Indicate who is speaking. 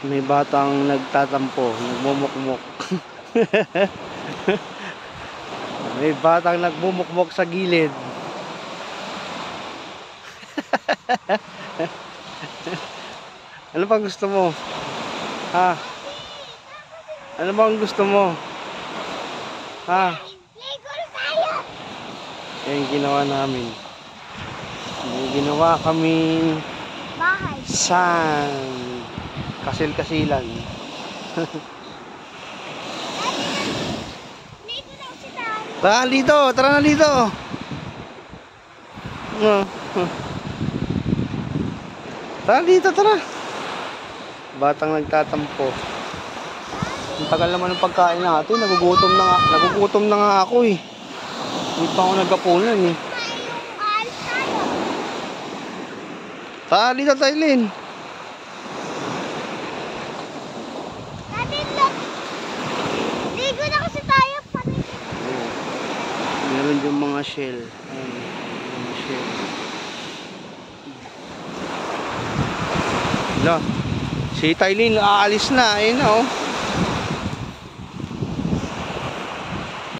Speaker 1: May batang nagtatampo, nagmumukmok. May batang nagmumukmok sa gilid. Ano pang gusto mo? Ha? Ano bang gusto mo? Ha? Yan yung ginawa namin. May ginawa kaming
Speaker 2: bahay.
Speaker 1: sand. Kasil-kasilan. Tara dito, tara na dito. Tara dito, tara. Batang nagtatampo. Ang tagal naman ng pagkain natin. Nagugutom na nga ako eh. Hindi pa ako nagkapunan eh. Tara dito, Taylin.
Speaker 2: Ligo na kasi tayo.
Speaker 1: Meron yung mga shell. Ayan, mga shell. Hala, si Taylin aalis na. Ayun na oh.